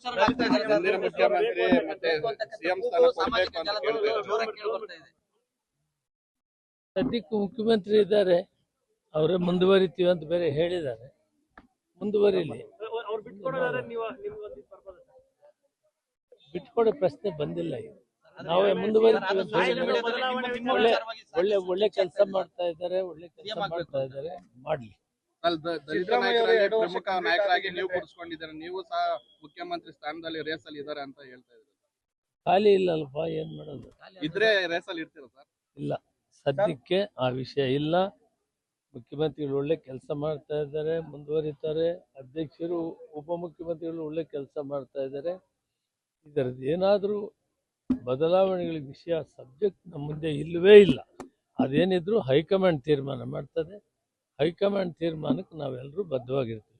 ಮುಂದಿನ ಮುಖ್ಯಮಂತ್ರಿ ಮತ್ತೆ ಸಿಎಂ ಸ್ಥಾನ ಕೊಡ್ಬೇಕು ಅಂತ ಕೇಳ್ತಾರೆ. ಸದ್ಯಕ್ಕೆ ಮುಖ್ಯಮಂತ್ರಿ ಇದ್ದಾರೆ, ಅವರೇ ಮುಂದುವರಿತೀವಿ ಅಂತ ಬೇರೆ ಹೇಳಿದ್ದಾರೆ. ಮುಂದುವರಿಲಿ. ಬಿಟ್ಕೊಡೋ ಪ್ರಶ್ನೆ ಬಂದಿಲ್ಲ. ಈಗ ನಾವೇ ಮುಂದುವರಿತೀವಿ ಅಂತ ಹೇಳಿದ್ದಾರೆ. ಒಳ್ಳೆ ಕೆಲಸ ಮಾಡ್ತಾ ಇದ್ದಾರೆ, ಮಾಡ್ಲಿ. ದಲಿತ ನಾಯಕರಾಗಿ ಪ್ರಮುಖ ನಾಯಕರಾಗಿ ನೀವು ಕೂರಿಸ್ಕೊಂಡಿದ್ದಾರೆ, ನೀವು ಸಹ ಮುಖ್ಯಮಂತ್ರಿ ಸ್ಥಾನದಲ್ಲಿ ರೇಸಲ್ಲಿ ಇದ್ದಾರೆ ಅಂತ ಹೇಳ್ತಾ ಇದ್ದಾರೆ. ಖಾಲಿ ಇಲ್ಲಲ್ಪ, ಏನ್ ಮಾಡೋದು? ಇದ್ರೆ ರೇಸಲ್ಲಿ ಇರ್ತೀರಾ ಸರ್? ಇಲ್ಲ, ಸದ್ಯಕ್ಕೆ ಆ ವಿಷಯ ಇಲ್ಲ. ಮುಖ್ಯಮಂತ್ರಿಗಳು ಒಳ್ಳೆ ಕೆಲಸ ಮಾಡ್ತಾ ಇದ್ದಾರೆ, ಮುಂದುವರಿತಾರೆ. ಅಧ್ಯಕ್ಷರು, ಉಪಮುಖ್ಯಮಂತ್ರಿಗಳು ಒಳ್ಳೆ ಕೆಲಸ ಮಾಡ್ತಾ ಇದ್ದಾರೆ. ಇದರದ್ದು ಏನಾದರೂ ಬದಲಾವಣೆಗಳ ವಿಷಯ ಸಬ್ಜೆಕ್ಟ್ ನಮ್ಮ ಮುಂದೆ ಇಲ್ಲವೇ ಇಲ್ಲ. ಅದೇನಿದ್ರು ಹೈಕಮಾಂಡ್ ತೀರ್ಮಾನ ಮಾಡ್ತದೆ. ಹೈಕಮಾಂಡ್ ತೀರ್ಮಾನಕ್ಕೆ ನಾವೆಲ್ಲರೂ ಬದ್ಧವಾಗಿರ್ತೀವಿ.